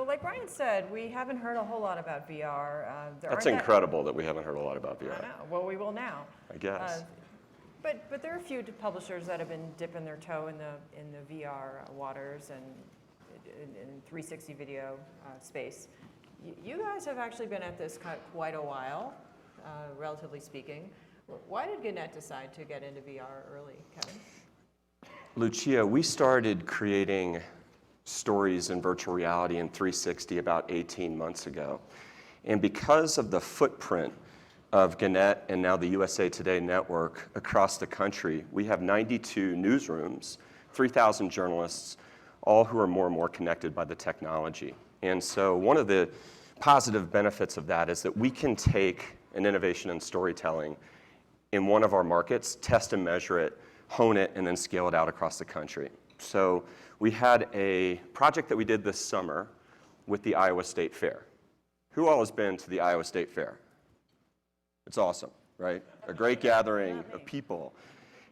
like Brian said, we haven't heard a whole lot about VR. That's incredible that we haven't heard a lot about VR. I know. Well, we will now. I guess. But there are a few publishers that have been dipping their toe in the VR waters and in 360 video space. You guys have actually been at this quite a while, relatively speaking. Why did Gannett decide to get into VR early, Kevin? Lucia, we started creating stories in virtual reality in 360 about 18 months ago. And because of the footprint of Gannett and now the USA Today network across the country, we have 92 newsrooms, 3,000 journalists, all who are more and more connected by the technology. And so one of the positive benefits of that is that we can take an innovation in storytelling in one of our markets, test and measure it, hone it, and then scale it out across the country. So we had a project that we did this summer with the Iowa State Fair. Who all has been to the Iowa State Fair? It's awesome, right? A great gathering of people.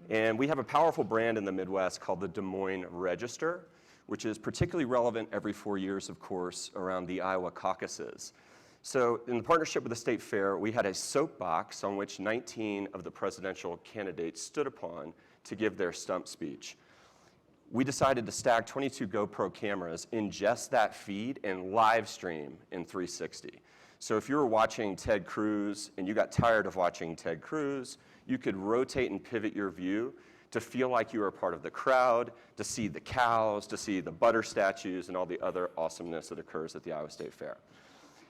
And we have a powerful brand in the Midwest called the Des Moines Register, which is particularly relevant every 4 years, of course, around the Iowa caucuses. So in the partnership with the State Fair, we had a soapbox on which 19 of the presidential candidates stood upon to give their stump speech. We decided to stack 22 GoPro cameras in just that feed and live stream in 360. So if you were watching Ted Cruz and you got tired of watching Ted Cruz, you could rotate and pivot your view to feel like you were a part of the crowd, to see the cows, to see the butter statues, and all the other awesomeness that occurs at the Iowa State Fair.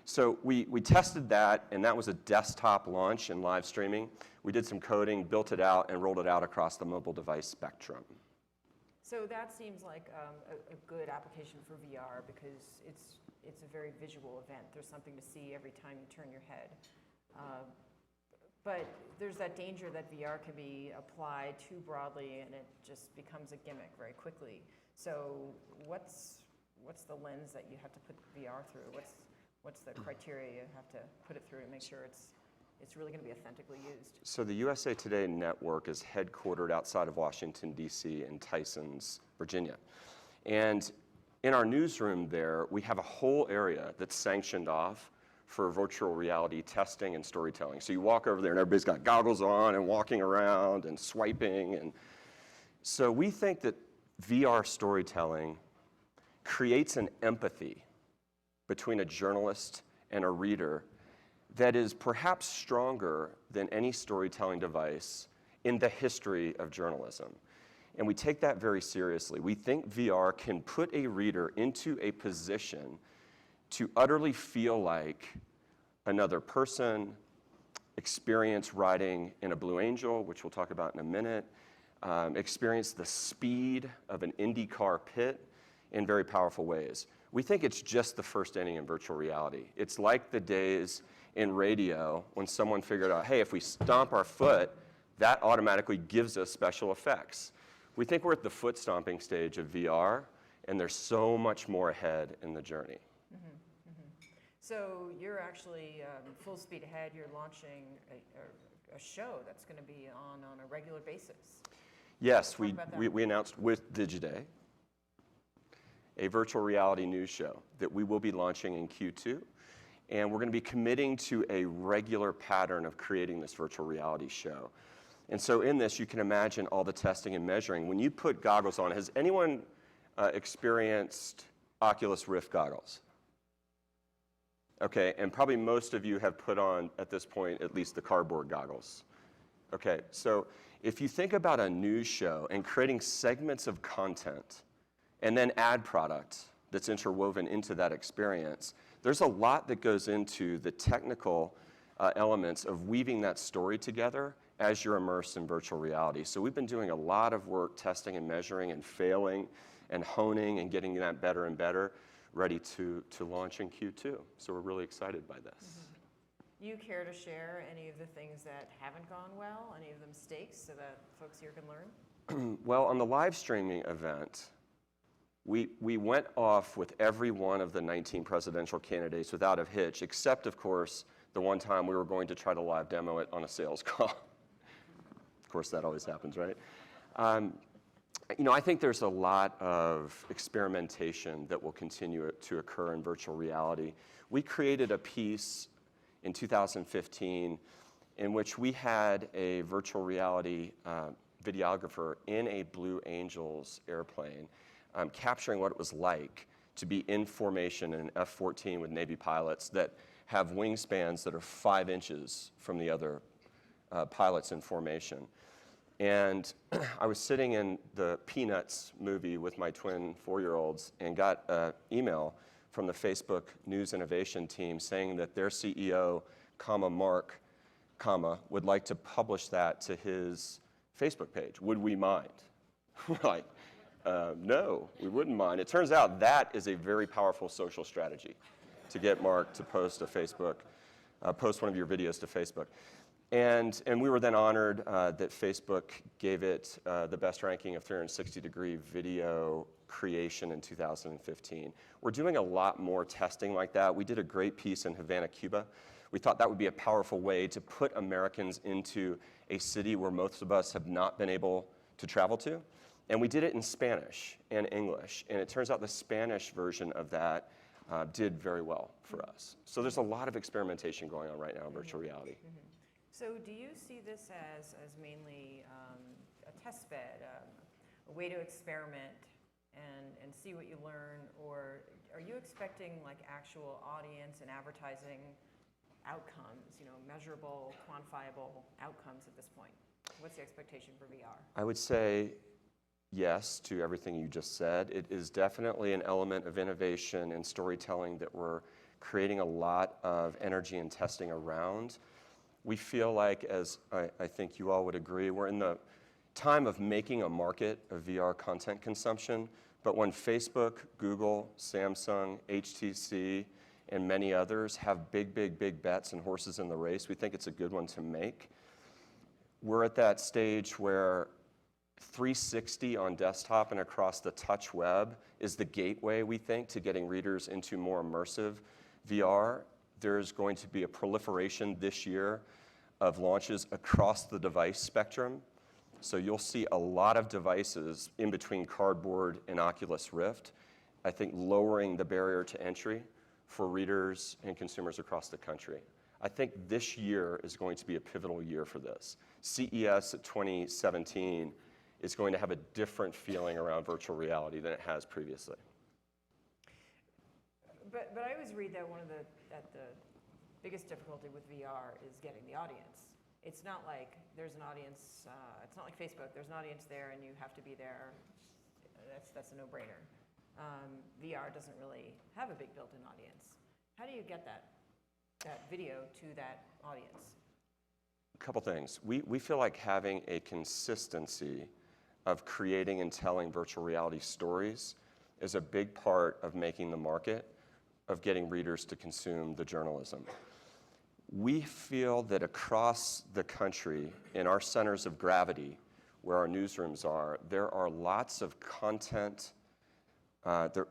So we tested that, and that was a desktop launch and live streaming. We did some coding, built it out, and rolled it out across the mobile device spectrum. So that seems like a good application for VR because it's a very visual event. There's something to see every time you turn your head. But there's that danger that VR can be applied too broadly and it just becomes a gimmick very quickly. So what's the lens that you have to put VR through? What's the criteria you have to put it through to make sure it's really going to be authentically used? So the USA Today network is headquartered outside of Washington, D.C. in Tysons, Virginia. And in our newsroom there, we have a whole area that's sanctioned off for virtual reality testing and storytelling. So you walk over there and everybody's got goggles on and walking around and swiping. And so we think that VR storytelling creates an empathy between a journalist and a reader that is perhaps stronger than any storytelling device in the history of journalism. And we take that very seriously. We think VR can put a reader into a position to utterly feel like another person, experience riding in a Blue Angel, which we'll talk about in a minute, experience the speed of an IndyCar pit in very powerful ways. We think it's just the first inning in virtual reality. It's like the days in radio when someone figured out, hey, if we stomp our foot, that automatically gives us special effects. We think we're at the foot stomping stage of VR, and there's so much more ahead in the journey. So you're actually full speed ahead. You're launching a show that's going to be on a regular basis. Yes, we announced with Digiday a virtual reality news show that we will be launching in Q2. And we're going to be committing to a regular pattern of creating this virtual reality show. And so in this, you can imagine all the testing and measuring. When you put goggles on, has anyone experienced Oculus Rift goggles? Okay, and probably most of you have put on, at this point, at least the cardboard goggles. Okay, so if you think about a news show and creating segments of content and then ad product that's interwoven into that experience, there's a lot that goes into the technical elements of weaving that story together as you're immersed in virtual reality. So we've been doing a lot of work testing and measuring and failing and honing and getting that better and better, ready to launch in Q2. So we're really excited by this. You care to share any of the things that haven't gone well, any of the mistakes, so that folks here can learn? Well, on the live streaming event, we went off with every one of the 19 presidential candidates without a hitch, except, of course, the one time we were going to try to live demo it on a sales call. Of course, that always happens, right? I think there's a lot of experimentation that will continue to occur in virtual reality. We created a piece in 2015 in which we had a virtual reality videographer in a Blue Angels airplane capturing what it was like to be in formation in an F-14 with Navy pilots that have wingspans that are 5 inches from the other pilots in formation. And I was sitting in the Peanuts movie with my twin 4-year-olds and got an email from the Facebook News Innovation team saying that their CEO, Mark, would like to publish that to his Facebook page. Would we mind? We're like, no, we wouldn't mind. It turns out that is a very powerful social strategy to get Mark to post post one of your videos to Facebook. And we were then honored that Facebook gave it the best ranking of 360-degree video creation in 2015. We're doing a lot more testing like that. We did a great piece in Havana, Cuba. We thought that would be a powerful way to put Americans into a city where most of us have not been able to travel to. And we did it in Spanish and English. And it turns out the Spanish version of that did very well for us. So there's a lot of experimentation going on right now in virtual reality. Mm-hmm. So do you see this as mainly a test bed, a way to experiment and see what you learn, or are you expecting like actual audience and advertising outcomes, measurable, quantifiable outcomes at this point? What's the expectation for VR? I would say yes to everything you just said. It is definitely an element of innovation and storytelling that we're creating a lot of energy and testing around. We feel like, as I think you all would agree, we're in the time of making a market of VR content consumption, but when Facebook, Google, Samsung, HTC, and many others have big bets and horses in the race, we think it's a good one to make. We're at that stage where 360 on desktop and across the touch web is the gateway, we think, to getting readers into more immersive VR. There's going to be a proliferation this year of launches across the device spectrum. So you'll see a lot of devices in between Cardboard and Oculus Rift, I think lowering the barrier to entry for readers and consumers across the country. I think this year is going to be a pivotal year for this. CES 2017 is going to have a different feeling around virtual reality than it has previously. But I always read that the biggest difficulty with VR is getting the audience. It's not like there's an audience, it's not like Facebook, there's an audience there and you have to be there. That's a no-brainer. VR doesn't really have a big built-in audience. How do you get that video to that audience? A couple things. We feel like having a consistency of creating and telling virtual reality stories is a big part of making the market, of getting readers to consume the journalism. We feel that across the country, in our centers of gravity, where our newsrooms are, there are lots of content,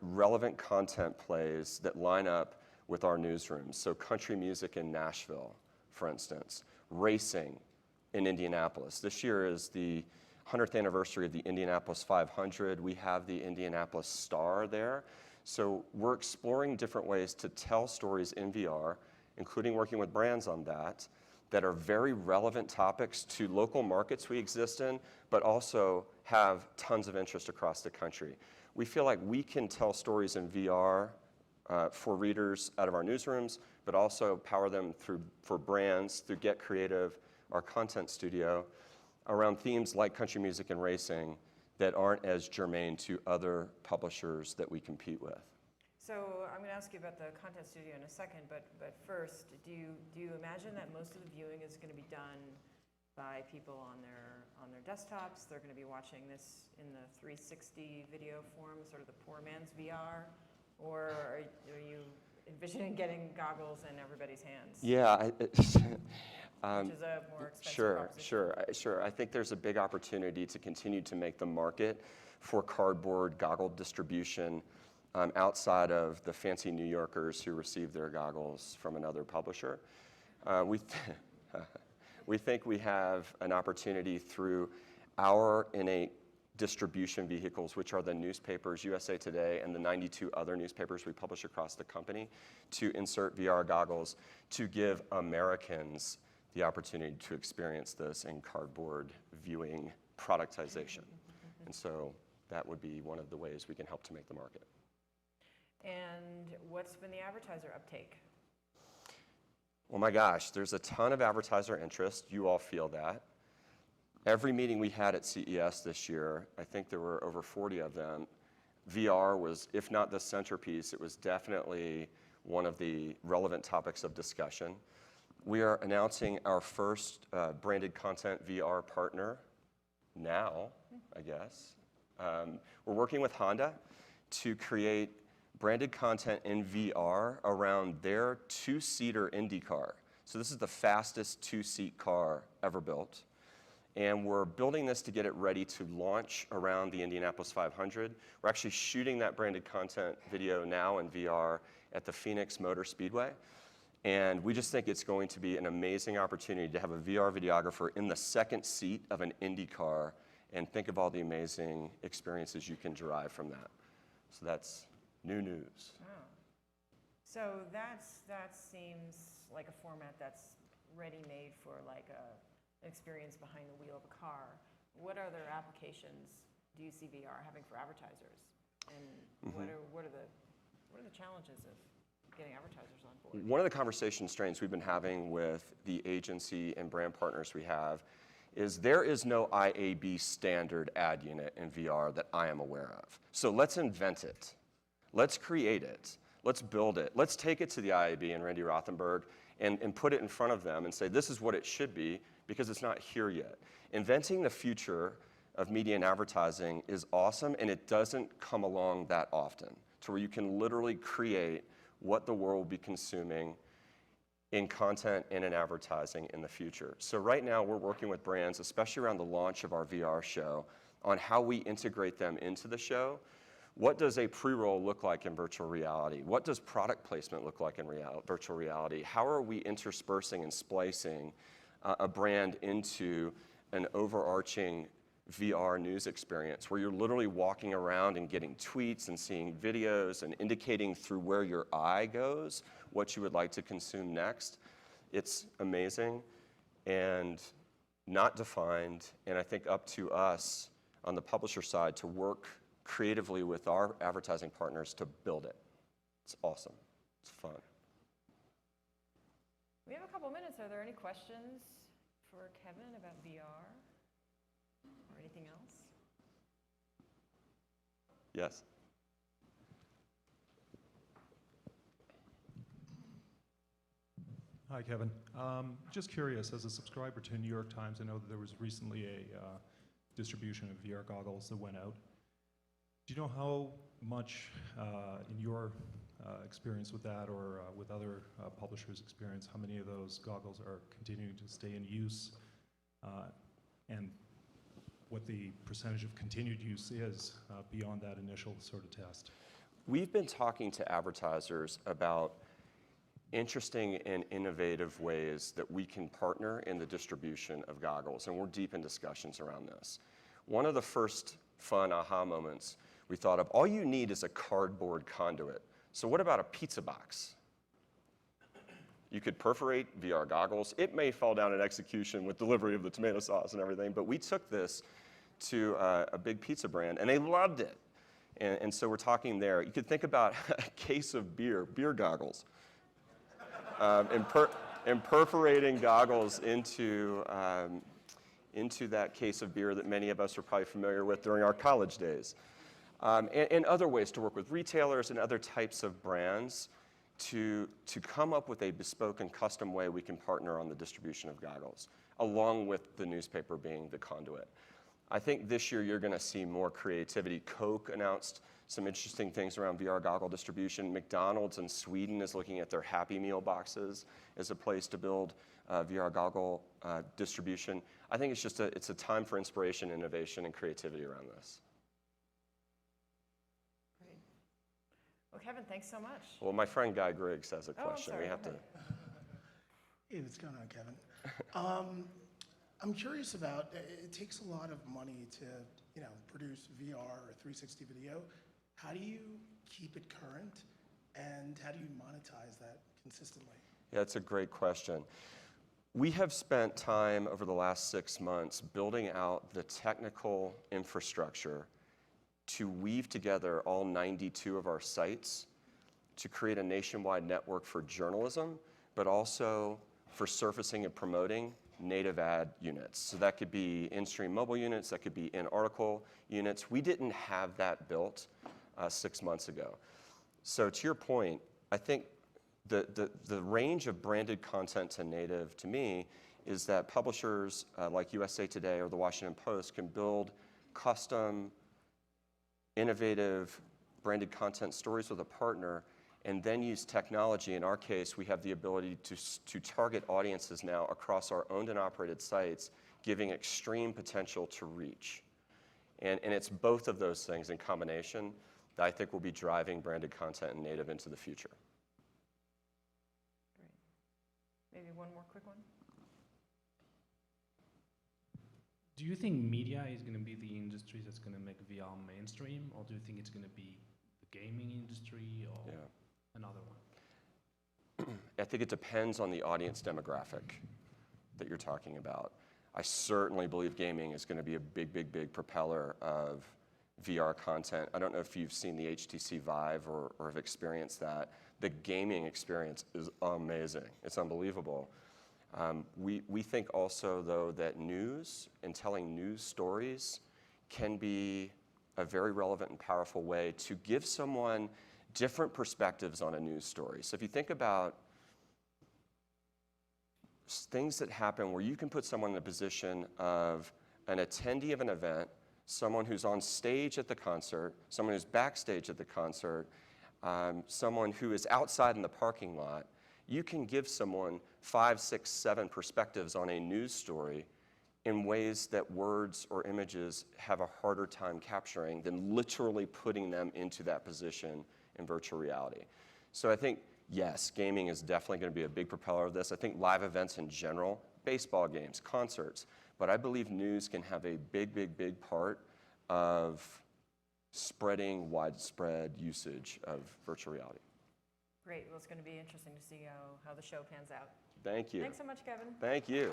relevant content plays that line up with our newsrooms. So country music in Nashville, for instance, racing in Indianapolis. This year is the 100th anniversary of the Indianapolis 500. We have the Indianapolis Star there. So we're exploring different ways to tell stories in VR, including working with brands on that are very relevant topics to local markets we exist in, but also have tons of interest across the country. We feel like we can tell stories in VR for readers out of our newsrooms, but also power them for brands through Get Creative, our content studio, around themes like country music and racing that aren't as germane to other publishers that we compete with. So I'm going to ask you about the content studio in a second, but first, do you imagine that most of the viewing is going to be done by people on their desktops? They're going to be watching this in the 360 video form, sort of the poor man's VR, or are you envisioning getting goggles in everybody's hands? Yeah. Which is a more expensive proposition. Sure. I think there's a big opportunity to continue to make the market for cardboard goggle distribution outside of the fancy New Yorkers who receive their goggles from another publisher. We think we have an opportunity through our innate distribution vehicles, which are the newspapers, USA Today, and the 92 other newspapers we publish across the company, to insert VR goggles to give Americans the opportunity to experience this in cardboard viewing productization. And so that would be one of the ways we can help to make the market. And what's been the advertiser uptake? Oh my gosh, there's a ton of advertiser interest. You all feel that. Every meeting we had at CES this year, I think there were over 40 of them. VR was, if not the centerpiece, it was definitely one of the relevant topics of discussion. We are announcing our first branded content VR partner now, I guess. We're working with Honda to create branded content in VR around their two-seater Indy car. So this is the fastest two-seat car ever built. And we're building this to get it ready to launch around the Indianapolis 500. We're actually shooting that branded content video now in VR at the Phoenix Motor Speedway. And we just think it's going to be an amazing opportunity to have a VR videographer in the second seat of an Indy car and think of all the amazing experiences you can derive from that. So that's new news. Wow. So that seems like a format that's ready-made for like an experience behind the wheel of a car. What other applications do you see VR having for advertisers? And what are the challenges of getting advertisers on board? One of the conversation strains we've been having with the agency and brand partners we have is there is no IAB standard ad unit in VR that I am aware of. So let's invent it. Let's create it. Let's build it. Let's take it to the IAB and Randy Rothenberg and put it in front of them and say, this is what it should be, because it's not here yet. Inventing the future of media and advertising is awesome, and it doesn't come along that often, to where you can literally create what the world will be consuming in content and in advertising in the future. So right now, we're working with brands, especially around the launch of our VR show, on how we integrate them into the show. What does a pre-roll look like in virtual reality? What does product placement look like in virtual reality? How are we interspersing and splicing a brand into an overarching VR news experience where you're literally walking around and getting tweets and seeing videos and indicating through where your eye goes what you would like to consume next? It's amazing and not defined, and I think up to us on the publisher side to work creatively with our advertising partners to build it. It's awesome. It's fun. We have a couple minutes. Are there any questions for Kevin about VR or anything else? Yes. Hi, Kevin. Just curious, as a subscriber to New York Times, I know that there was recently a distribution of VR goggles that went out. Do you know how much, in your experience with that or with other publishers' experience, how many of those goggles are continuing to stay in use, and what the percentage of continued use is beyond that initial sort of test? We've been talking to advertisers about interesting and innovative ways that we can partner in the distribution of goggles, and we're deep in discussions around this. One of the first fun aha moments we thought of, all you need is a cardboard conduit. So what about a pizza box? You could perforate VR goggles. It may fall down in execution with delivery of the tomato sauce and everything, but we took this to a big pizza brand, and they loved it. And so we're talking there. You could think about a case of beer goggles, and perforating goggles into that case of beer that many of us are probably familiar with during our college days. And other ways to work with retailers and other types of brands to come up with a bespoke and custom way we can partner on the distribution of goggles, along with the newspaper being the conduit. I think this year you're going to see more creativity. Coke announced some interesting things around VR goggle distribution. McDonald's in Sweden is looking at their Happy Meal boxes as a place to build VR goggle distribution. I think it's a time for inspiration, innovation, and creativity around this. Great. Well, Kevin, thanks so much. Well, my friend Guy Griggs has a question. I'm sorry. We have to. Hey, what's going on, Kevin? I'm curious about, it takes a lot of money to, produce VR or 360 video. How do you keep it current, and how do you monetize that consistently? Yeah, that's a great question. We have spent time over the last 6 months building out the technical infrastructure to weave together all 92 of our sites to create a nationwide network for journalism, but also for surfacing and promoting native ad units. So that could be in-stream mobile units, that could be in-article units. We didn't have that built 6 months ago. So to your point, I think the range of branded content to native, to me, is that publishers like USA Today or the Washington Post can build custom, innovative branded content stories with a partner and then use technology. In our case, we have the ability to target audiences now across our owned and operated sites, giving extreme potential to reach. And it's both of those things in combination that I think will be driving branded content and native into the future. Great. Maybe one more quick one. Do you think media is going to be the industry that's going to make VR mainstream, or do you think it's going to be the gaming industry or another one? I think it depends on the audience demographic that you're talking about. I certainly believe gaming is going to be a big propeller of VR content. I don't know if you've seen the HTC Vive or have experienced that. The gaming experience is amazing. It's unbelievable. We think also, though, that news and telling news stories can be a very relevant and powerful way to give someone different perspectives on a news story. So if you think about things that happen where you can put someone in a position of an attendee of an event, someone who's on stage at the concert, someone who's backstage at the concert, someone who is outside in the parking lot, you can give someone 5, 6, 7 perspectives on a news story in ways that words or images have a harder time capturing than literally putting them into that position in virtual reality. So I think, yes, gaming is definitely going to be a big propeller of this. I think live events in general, baseball games, concerts, but I believe news can have a big part of spreading widespread usage of virtual reality. Great. Well, it's going to be interesting to see how the show pans out. Thank you. Thanks so much, Kevin. Thank you.